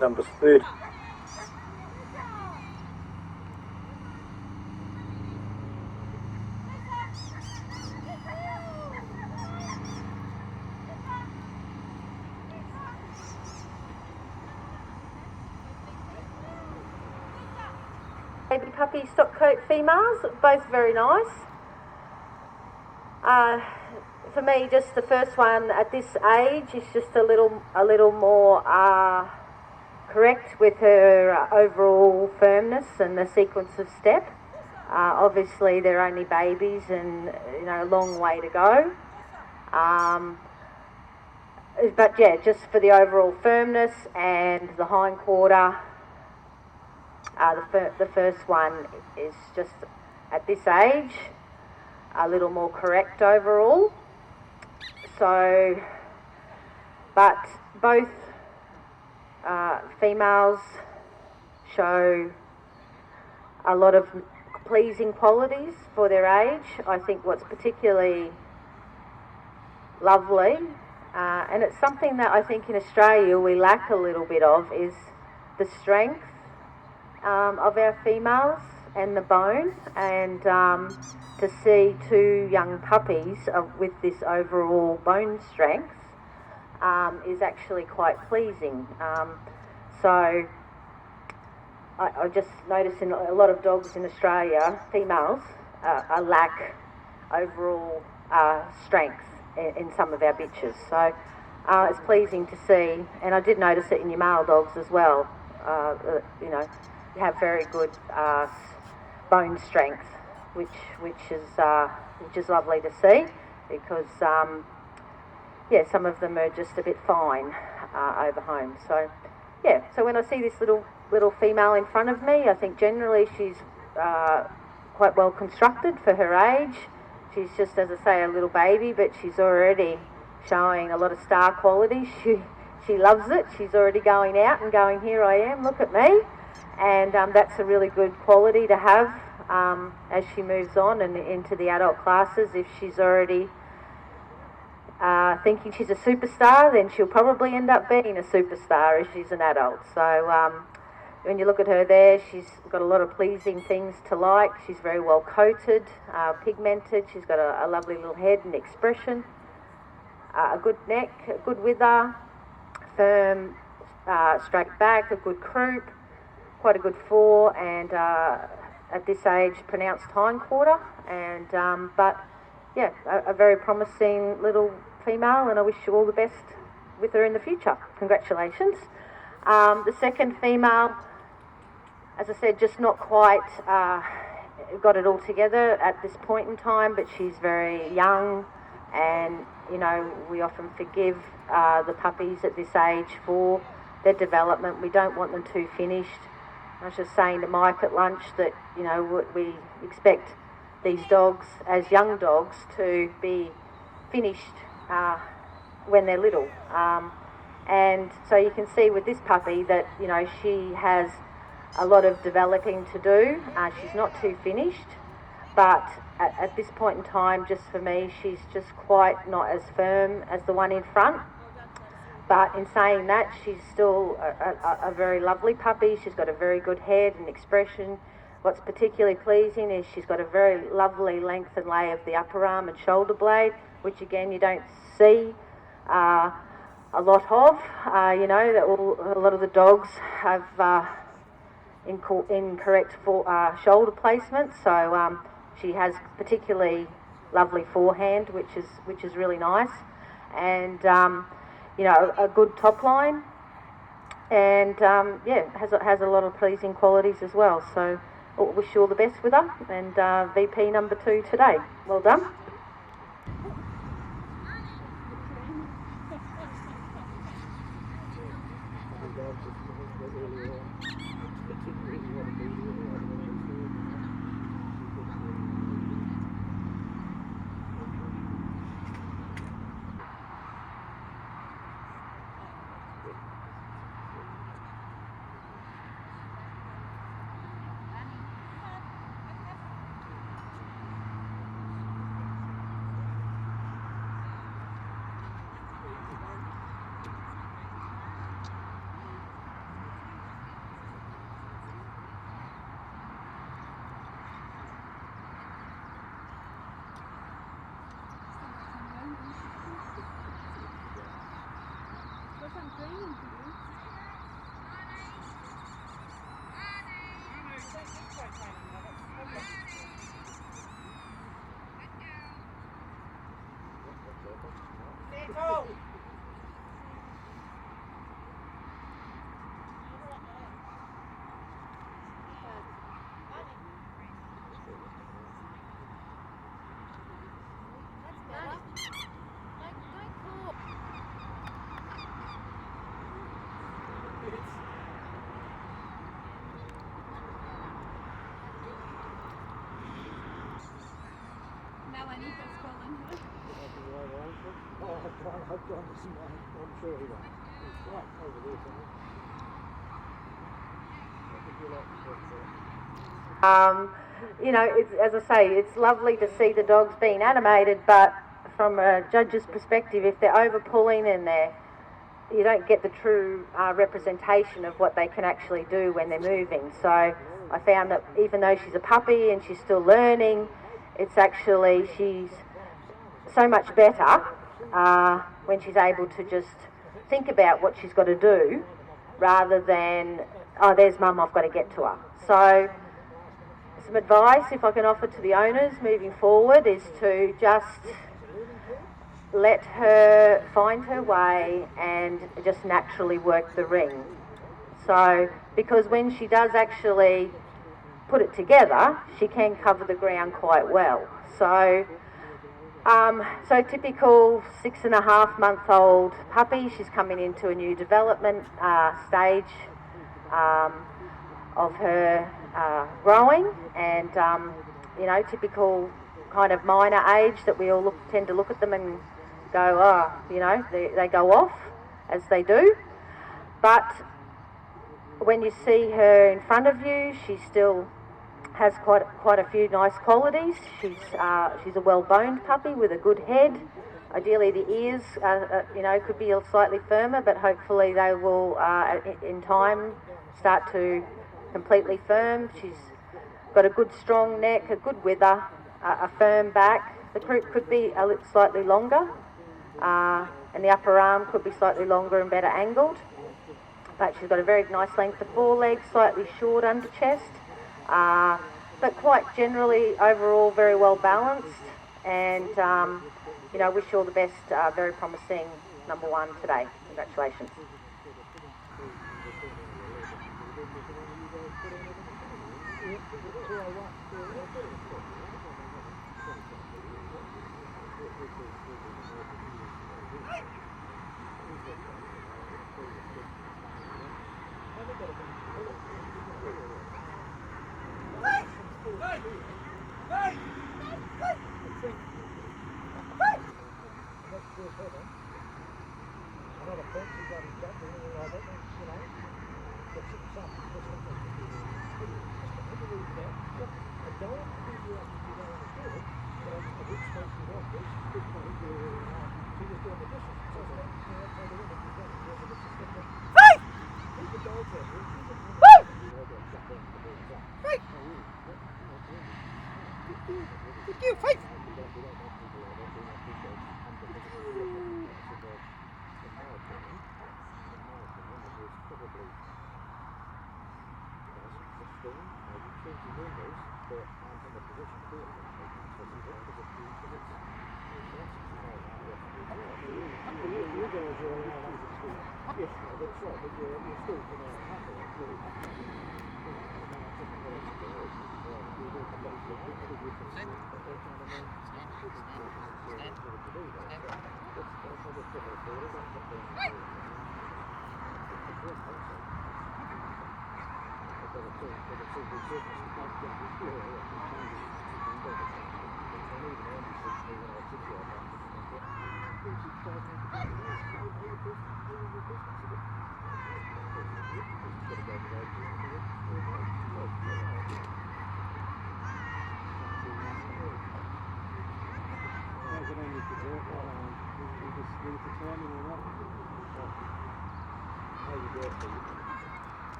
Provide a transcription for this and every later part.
Number 30. Baby puppy stock coat females, both very nice. For me, just the first one at this age is just a little more correct with her overall firmness and the sequence of step. Obviously, they're only babies, and a long way to go. But yeah, just for the overall firmness and the hindquarter. The first one is just at this age a little more correct overall. So, but both females show a lot of pleasing qualities for their age. I think what's particularly lovely, and it's something that I think in Australia we lack a little bit of, is the strength of our females and the bone, and to see two young puppies with this overall bone strength is actually quite pleasing. So I just notice in a lot of dogs in Australia, females lack overall strength in some of our bitches. So it's pleasing to see, and I did notice it in your male dogs as well. You have very good bone strength, which is lovely to see, because some of them are just a bit fine over home. So yeah, so when I see this little female in front of me, I think generally she's quite well constructed for her age. She's just, as I say, a little baby, but she's already showing a lot of star quality. She loves it. She's already going out and going, here I am, look at me. And that's a really good quality to have as she moves on and into the adult classes. If she's already thinking she's a superstar, then she'll probably end up being a superstar as she's an adult. So when you look at her there, she's got a lot of pleasing things to like. She's very well coated, pigmented. She's got a lovely little head and expression, a good neck, a good wither, firm, straight back, a good croup, quite a good fore, and at this age, pronounced hindquarter. And but yeah, a very promising little female, and I wish you all the best with her in the future. Congratulations. The second female, as I said, just not quite got it all together at this point in time, but she's very young, and we often forgive the puppies at this age for their development. We don't want them too finished. I was just saying to Mike at lunch that we expect these dogs as young dogs to be finished when they're little, and so you can see with this puppy that she has a lot of developing to do. She's not too finished, but at this point in time, just for me, she's just quite not as firm as the one in front. But in saying that, she's still a very lovely puppy. She's got a very good head and expression. What's particularly pleasing is she's got a very lovely length and lay of the upper arm and shoulder blade, which again you don't see a lot of. That a lot of the dogs have incorrect shoulder placement. So she has particularly lovely forehand, which is really nice, and a good top line, and has a lot of pleasing qualities as well. So wish you all the best with her, and VP number 2 today. Well done. I'm sure he won't. He's right over there somewhere. You know, it's, as I say, it's lovely to see the dogs being animated, but from a judge's perspective, if they're over pulling and you don't get the true representation of what they can actually do when they're moving. So I found that even though she's a puppy and she's still learning, it's actually, she's so much better when she's able to just think about what she's got to do rather than, oh, there's mum, I've got to get to her. So some advice, if I can offer to the owners moving forward, is to just let her find her way and just naturally work the ring. So, because when she does actually put it together, she can cover the ground quite well. So, so typical 6.5-month-old puppy, she's coming into a new development stage of her growing, and you know, typical kind of minor age that we all tend to look at them and go, oh, you know, they go off as they do. But when you see her in front of you, she still has quite a few nice qualities. She's a well-boned puppy with a good head. Ideally, the ears, you know, could be slightly firmer, but hopefully they will, in time, start to completely firm. She's got a good strong neck, a good wither, a firm back. The croup could be slightly longer, and the upper arm could be slightly longer and better angled. But she's got a very nice length of forelegs, slightly short under chest, but quite generally overall very well balanced. And you know, wish you all the best. Very promising number one today. Congratulations.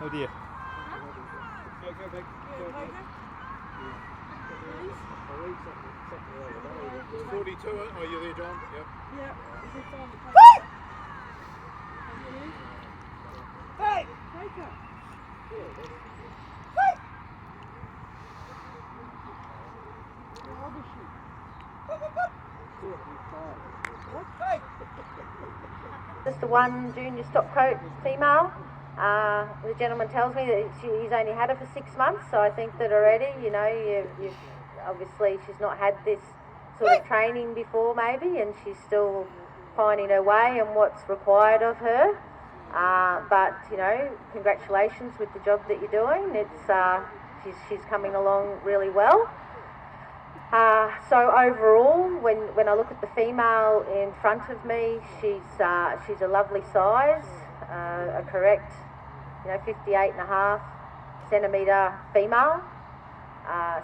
Oh dear. It's 42, are you there, John? Yep. Yeah. Hey! Take her! How old is she? 45. What? Hey! Just the one junior stock coat female. The gentleman tells me that he's only had her for 6 months, so I think that already, you know, you've obviously she's not had this sort of training before maybe, and she's still finding her way and what's required of her. But you know, congratulations with the job that you're doing. She's coming along really well. So overall, when I look at the female in front of me, she's a lovely size, a correct, 58.5 centimetre female.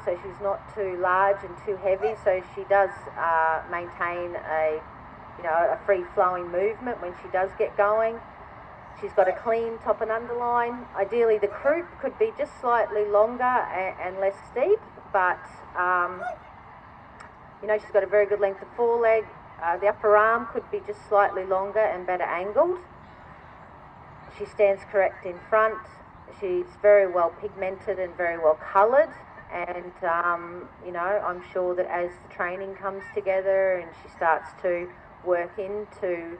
So she's not too large and too heavy. So she does maintain a free flowing movement when she does get going. She's got a clean top and underline. Ideally, the croup could be just slightly longer and less steep, but she's got a very good length of foreleg. The upper arm could be just slightly longer and better angled. She stands correct in front. She's very well pigmented and very well coloured. And, I'm sure that as the training comes together and she starts to work into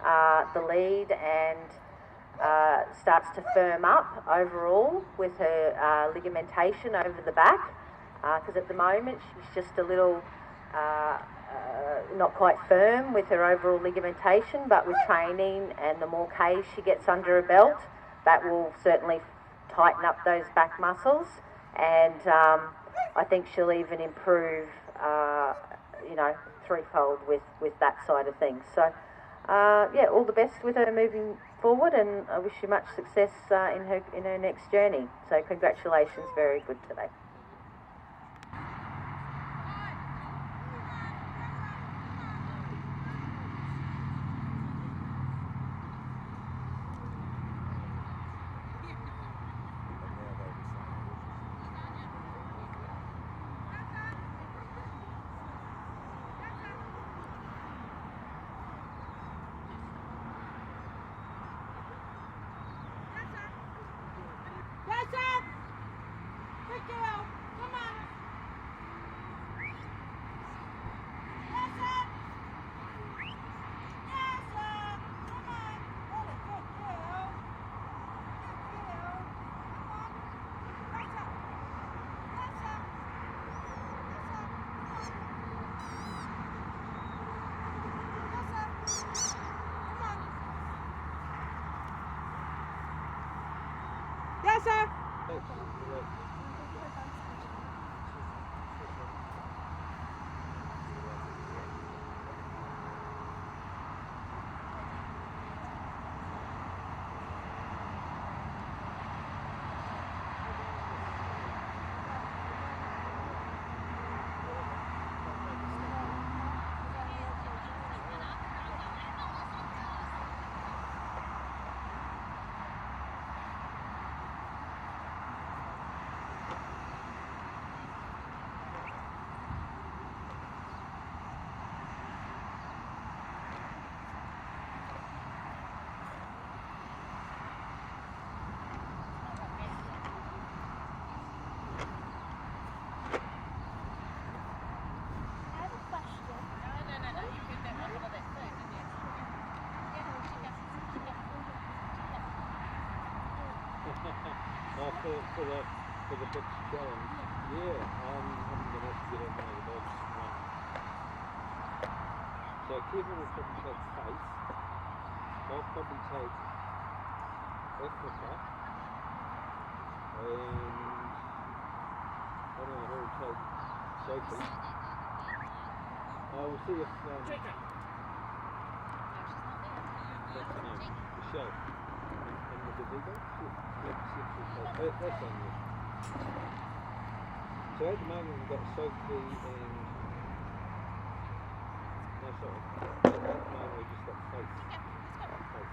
the lead and starts to firm up overall with her ligamentation over the back, because at the moment she's just a little not quite firm with her overall ligamentation, but with training and the more Ks she gets under her belt, that will certainly tighten up those back muscles, and I think she'll even improve threefold with that side of things. So all the best with her moving forward, and I wish you much success in her next journey. So congratulations, very good today. Yes, sir. For the big challenge, yeah, I'm going to have to get on one of the dogs. So Kevin will probably take face, I'll probably take Africa, and I don't know who will take Sophie. We'll see if that's the name, Michelle. And the gazebo? That's on there. So at the moment we've got Sophie and... No, sorry. At the moment we've just got Faith. Faith.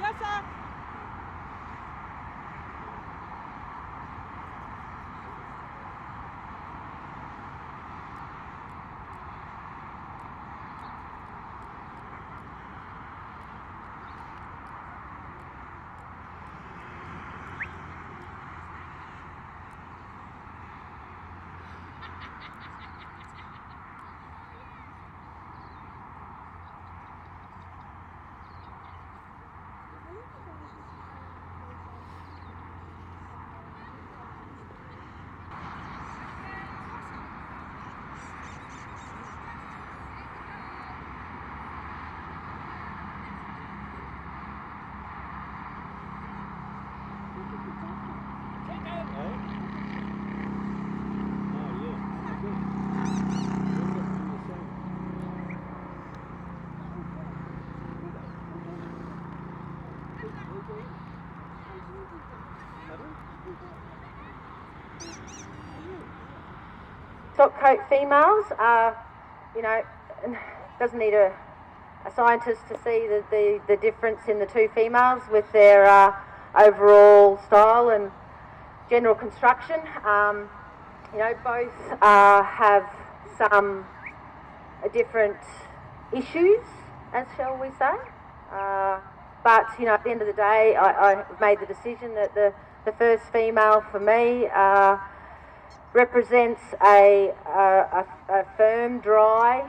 Yes, sir. Top coat females are, you know, doesn't need a scientist to see the difference in the two females with their overall style and general construction. You know, both have some different issues, as shall we say. But, you know, at the end of the day, I made the decision that the first female for me represents a firm, dry,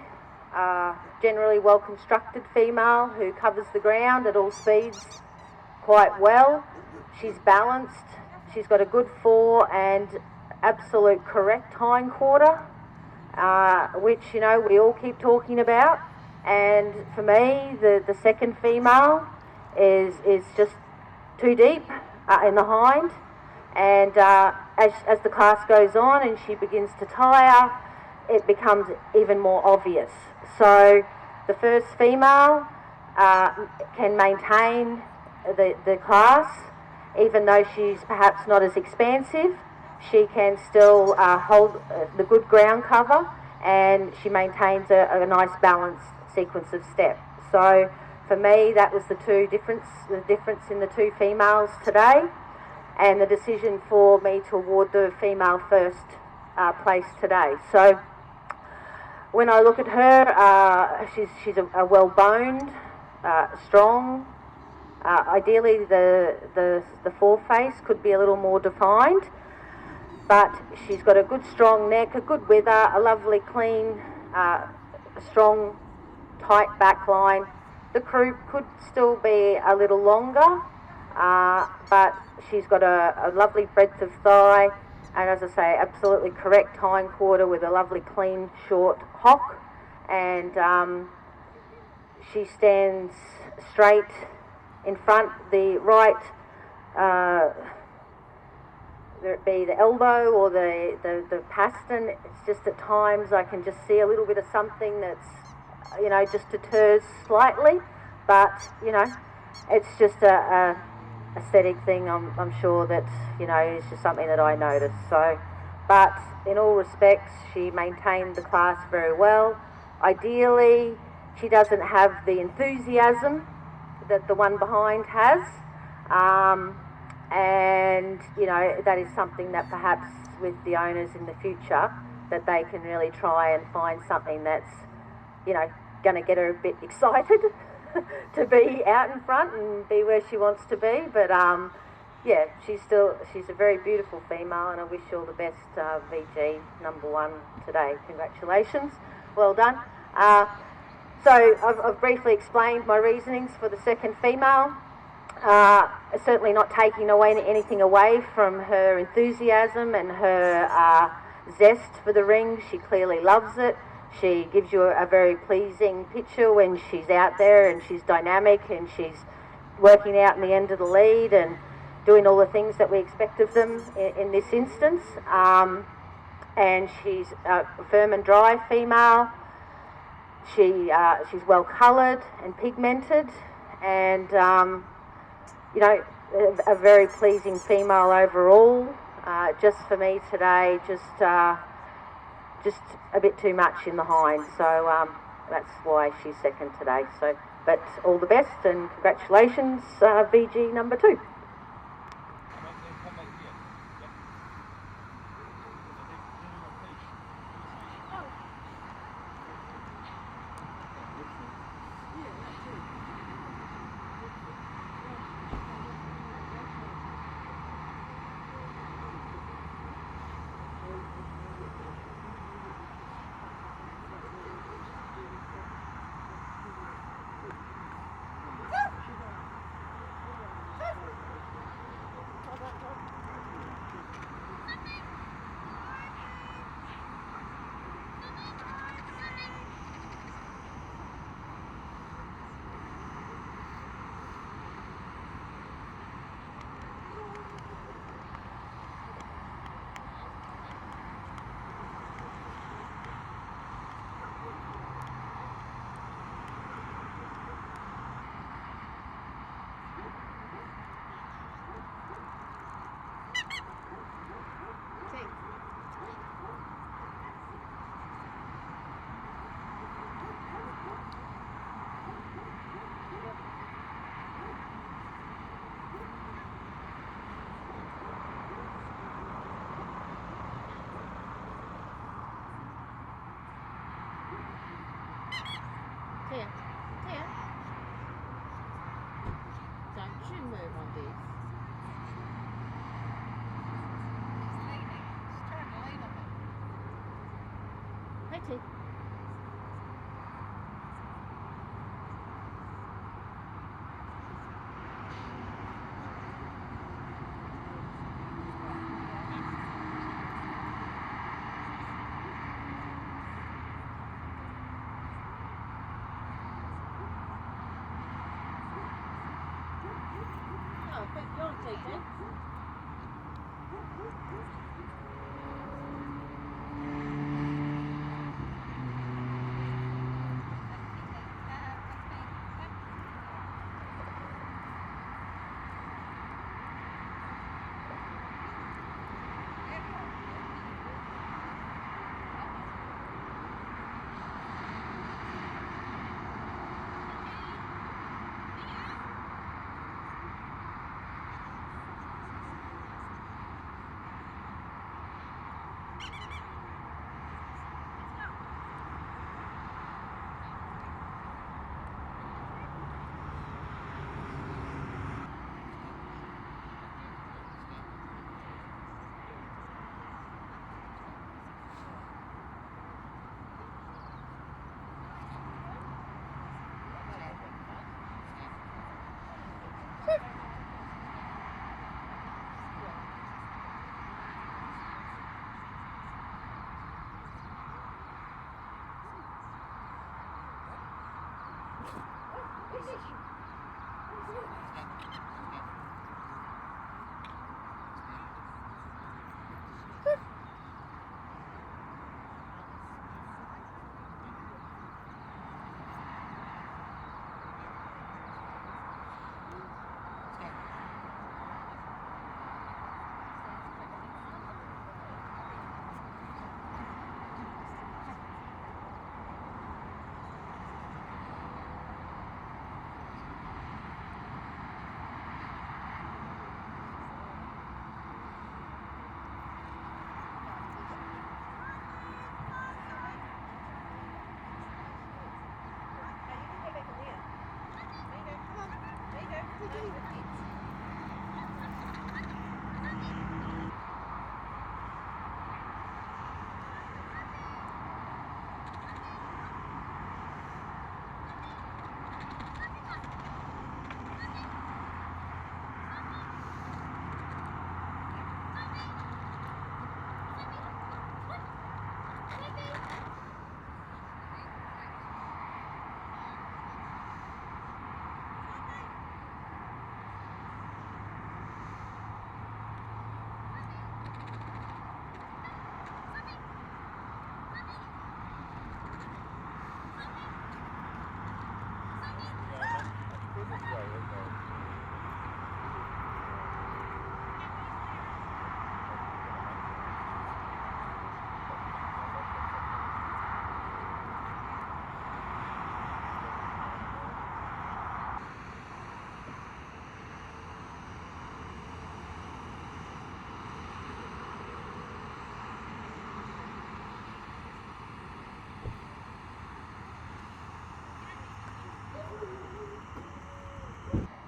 generally well-constructed female who covers the ground at all speeds quite well. She's balanced, she's got a good fore and absolute correct hindquarter, which, you know, we all keep talking about. And for me, the second female is just too deep in the hind. And as the class goes on and she begins to tire, it becomes even more obvious. So the first female can maintain the class, even though she's perhaps not as expansive. She can still hold the good ground cover, and she maintains a nice balanced sequence of steps. So for me, that was the difference in the two females today, and the decision for me to award the female first place today. So when I look at her, she's a well-boned, strong, Ideally, the foreface could be a little more defined, but she's got a good strong neck, a good wither, a lovely clean, strong, tight back line. The croup could still be a little longer, but she's got a lovely breadth of thigh, and as I say, absolutely correct hindquarter with a lovely clean short hock, and she stands straight in front. The right, whether it be the elbow or the pastern, it's just at times I can just see a little bit of something that's, just deters slightly, but, it's just a aesthetic thing. I'm sure that, it's just something that I notice. So, but in all respects, she maintained the class very well. Ideally, she doesn't have the enthusiasm that the one behind has, and that is something that perhaps with the owners in the future, that they can really try and find something that's going to get her a bit excited to be out in front and be where she wants to be. But yeah, she's a very beautiful female, and I wish you all the best, VG number 1 today. Congratulations, well done. So I've briefly explained my reasonings for the second female. Certainly not taking anything away from her enthusiasm and her zest for the ring. She clearly loves it. She gives you a very pleasing picture when she's out there, and she's dynamic, and she's working out in the end of the lead and doing all the things that we expect of them in this instance. And she's a firm and dry female. She's well coloured and pigmented, and a very pleasing female overall. Just for me today, just a bit too much in the hind, so that's why she's second today. So, but all the best and congratulations, VG number 2. Tia, don't you move on this. Hey, Tia. Oh, but you're taking.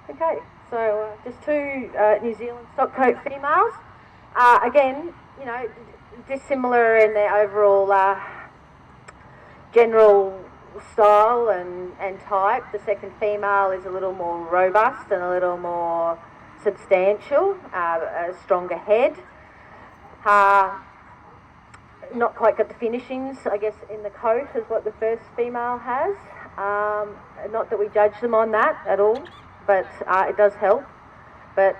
Okay, so just two New Zealand stock coat females. Again, you know, dissimilar in their overall general style and type. The second female is a little more robust and a little more substantial, a stronger head. Not quite got the finishings, I guess, in the coat as what the first female has. Not that we judge them on that at all, but it does help. But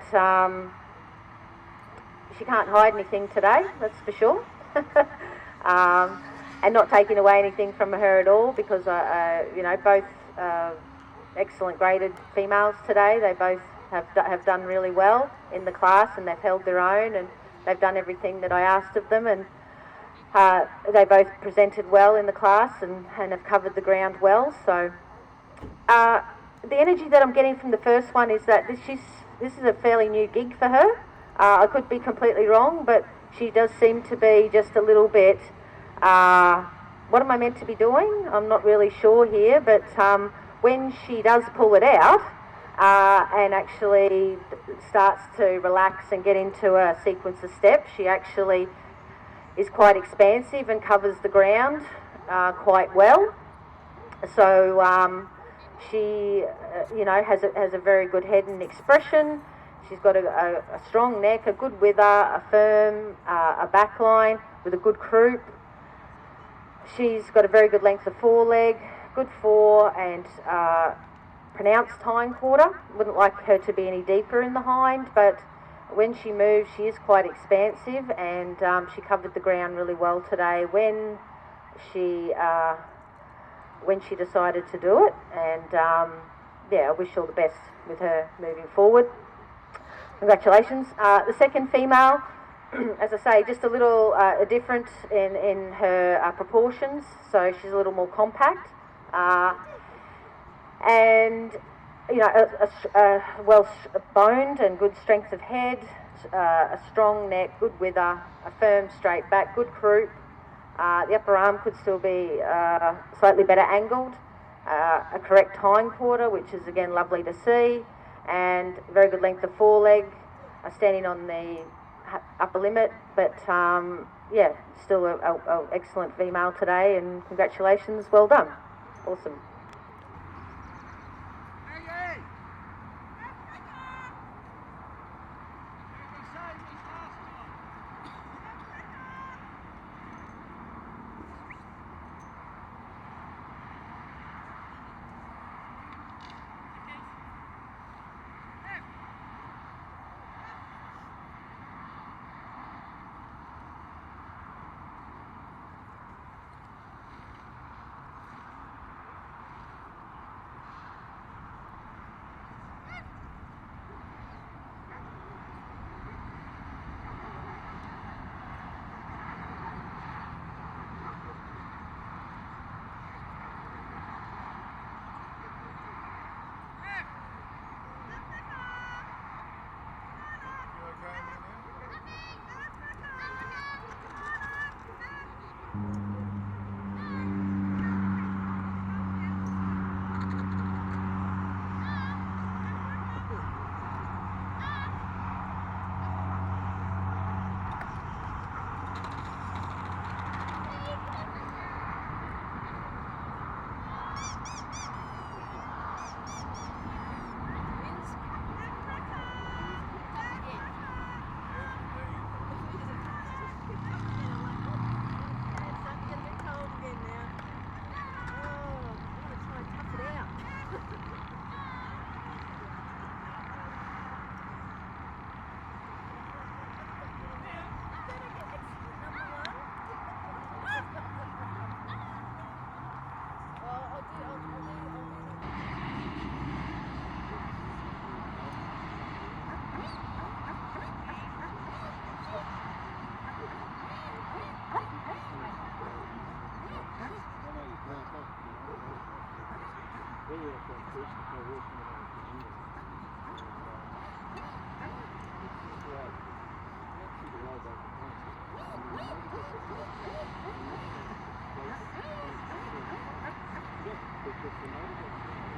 she can't hide anything today, that's for sure. And not taking away anything from her at all, because you know, both excellent graded females today. They both have done really well in the class, and they've held their own, and they've done everything that I asked of them, and they both presented well in the class and have covered the ground well. So the energy that I'm getting from the first one is that this is a fairly new gig for her. I could be completely wrong, but she does seem to be just a little bit, what am I meant to be doing? I'm not really sure here, but when she does pull it out and actually starts to relax and get into a sequence of steps, she actually is quite expansive and covers the ground quite well. So she, you know, has a very good head and expression. She's got a strong neck, a good wither, a firm, a back line with a good croup. She's got a very good length of foreleg, good fore, and pronounced hind quarter. Wouldn't like her to be any deeper in the hind, but when she moves, she is quite expansive, and she covered the ground really well today when she decided to do it. And yeah, I wish all the best with her moving forward. Congratulations. The second female, as I say, just a little different in her proportions, so she's a little more compact, and you know, a well boned and good strength of head, a strong neck, good wither, a firm straight back, good croup. The upper arm could still be slightly better angled, a correct hind quarter, which is again lovely to see, and very good length of foreleg, standing on the upper limit. But yeah, still a excellent female today, and congratulations, well done, awesome. walking around in England. And, right. Actually, the road over the place. And the motor gets it. Yeah, because the motor gets it.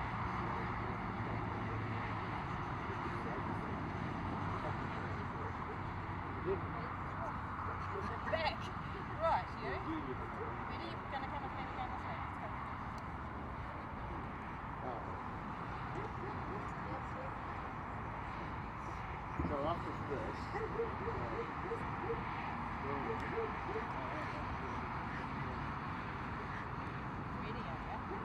Back. Right, you. Ready? You're gonna come and hang down this way. So after this, Ready, are you?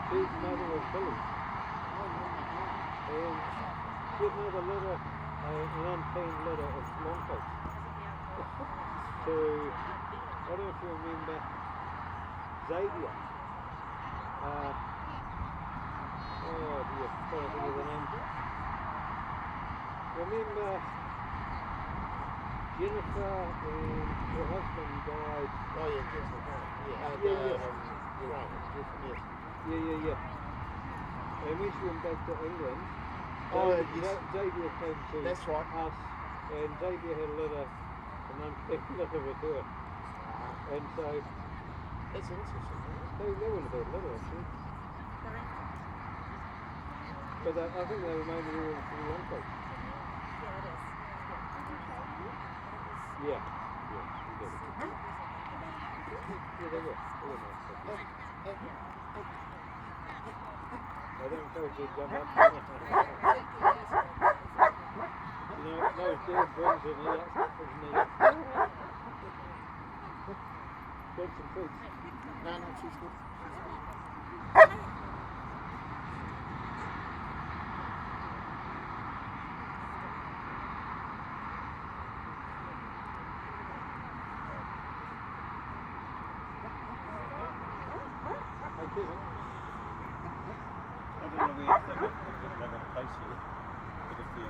His mother was Billy. And she had made a letter, an unpenned letter of Longcoat to, I don't know if you remember, Xavier. Oh dear, can't think of the name. Remember Jennifer and her husband died. Oh yeah, Jennifer. Yeah. And when she went back to England, Oh, yes. Xavier came to That's right. us, and Xavier had a letter, an unpaid letter with her. And so, That's interesting. they wouldn't have had a letter actually. But I think they were mainly all for the young folks. Yeah, we did. Yeah, they were. They were nice folks. I don't encourage you to jump up. No dead birds in here, isn't there? Birds and treats. No, she's good. Hey, Kevin. I don't know where they're going to place you, but if you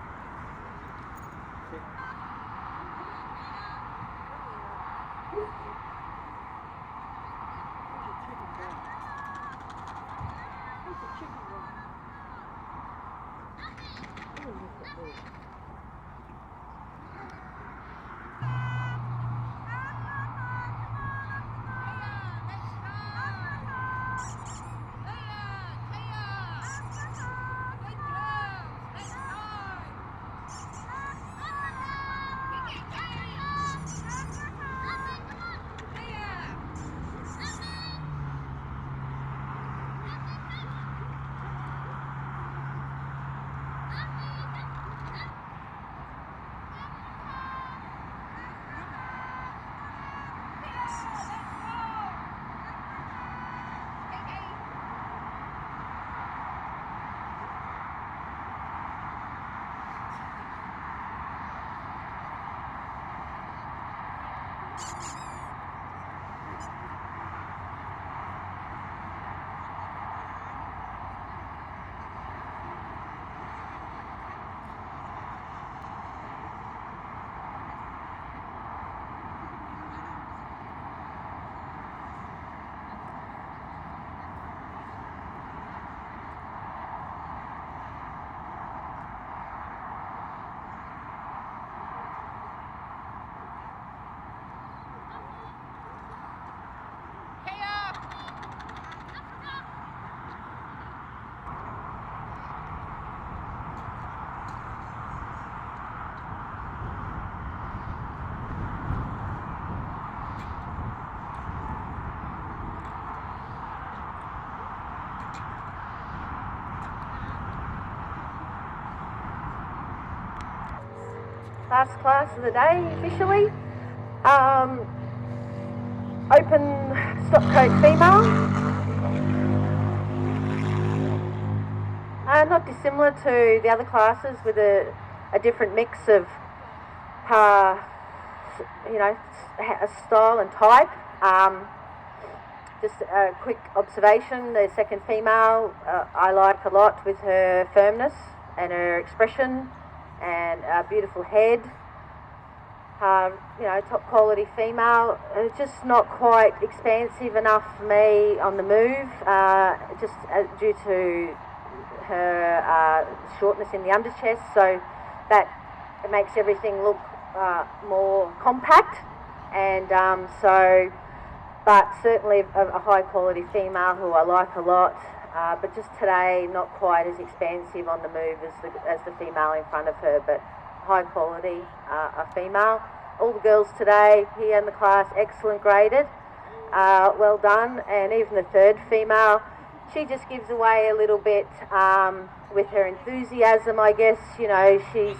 last class of the day officially. Open stop coat female. Not dissimilar to the other classes, with a different mix of, style and type. Just a quick observation, the second female I like a lot with her firmness and her expression and a beautiful head. Top quality female, just not quite expansive enough for me on the move, just due to her shortness in the underchest, so that it makes everything look more compact, and but certainly a high quality female who I like a lot, but just today not quite as expansive on the move as the female in front of her, but high quality a female. All the girls today here in the class, excellent graded, well done, and even the third female, she just gives away a little bit with her enthusiasm, I guess. She's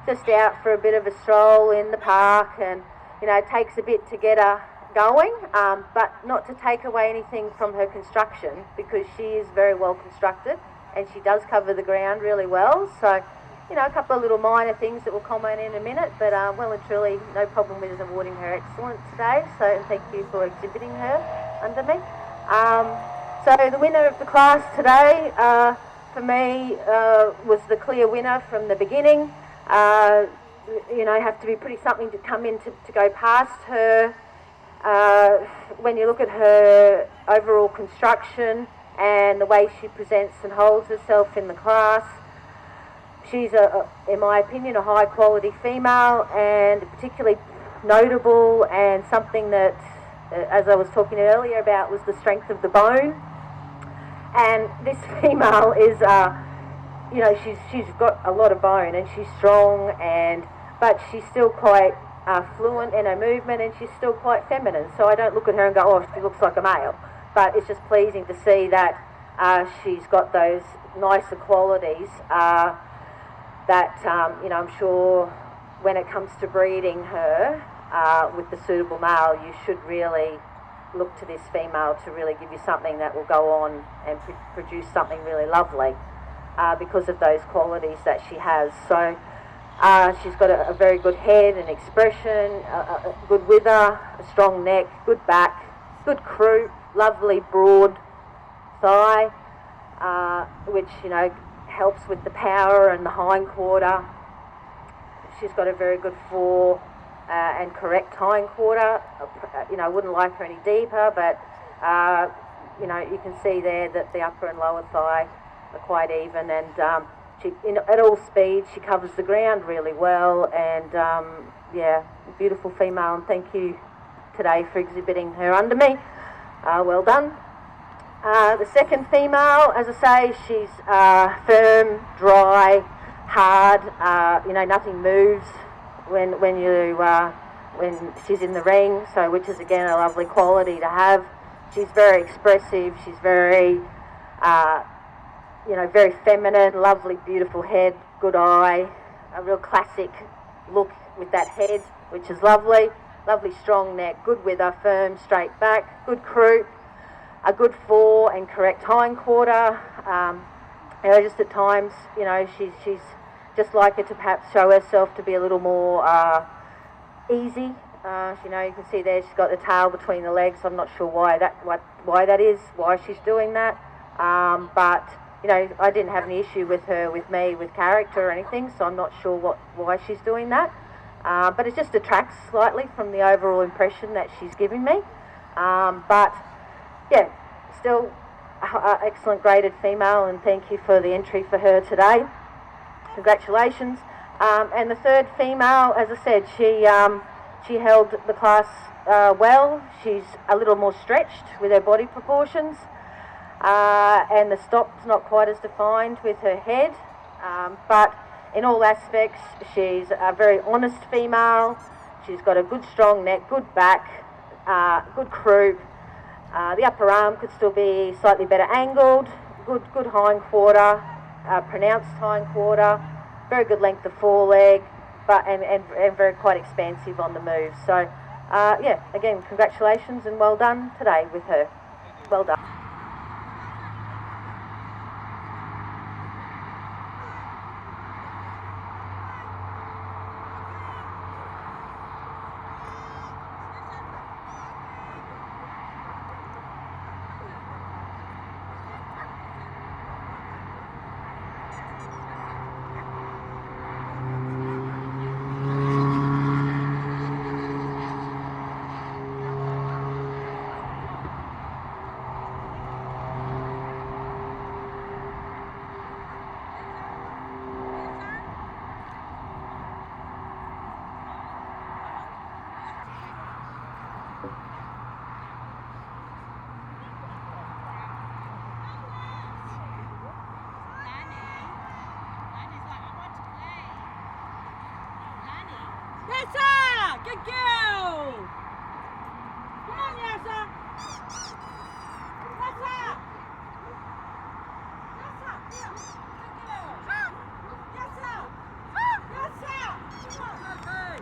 just out for a bit of a stroll in the park, and it takes a bit to get her going, but not to take away anything from her construction, because she is very well constructed and she does cover the ground really well. So a couple of little minor things that we'll comment in a minute, but well and truly no problem with awarding her excellent today, so thank you for exhibiting her under me. So the winner of the class today, for me, was the clear winner from the beginning. Have to be pretty something to come in to go past her. When you look at her overall construction and the way she presents and holds herself in the class, she's, in my opinion, a high quality female, and particularly notable, and something that, as I was talking earlier about, was the strength of the bone. And this female is, she's got a lot of bone, and she's strong, but she's still quite fluent in her movement, and she's still quite feminine. So I don't look at her and go, oh, she looks like a male. But it's just pleasing to see that she's got those nicer qualities that, I'm sure when it comes to breeding her with the suitable male, you should really look to this female to really give you something that will go on and produce something really lovely because of those qualities that she has. So she's got a very good head and expression, a good wither, a strong neck, good back, good croup, lovely broad thigh, which helps with the power and the hind quarter. She's got a very good fore and correct hind quarter. I wouldn't like her any deeper, but you can see there that the upper and lower thigh are quite even, and she, at all speeds, she covers the ground really well, and beautiful female, and thank you today for exhibiting her under me. Well done. The second female, as I say, she's firm, dry, hard. Nothing moves when she's in the ring. So, which is again a lovely quality to have. She's very expressive. She's very, very feminine. Lovely, beautiful head, good eye, a real classic look with that head, which is lovely. Lovely strong neck, good wither, firm, straight back, good croup, a good fore and correct hind quarter. Just at times, she's just like her to perhaps show herself to be a little more easy. You can see there she's got the tail between the legs. I'm not sure why that is, why she's doing that. But I didn't have any issue with her, with character or anything, so I'm not sure why she's doing that. But it just detracts slightly from the overall impression that she's giving me. But yeah, still excellent graded female, and thank you for the entry for her today. Congratulations. And the third female, as I said, she held the class well. She's a little more stretched with her body proportions, and the stop's not quite as defined with her head, but in all aspects, she's a very honest female. She's got a good strong neck, good back, good croup. The upper arm could still be slightly better angled, good hind quarter, pronounced hind quarter, very good length of foreleg, but and very quite expansive on the move. So, yeah, again, congratulations and well done today with her. Well done. Tessa! Good girl!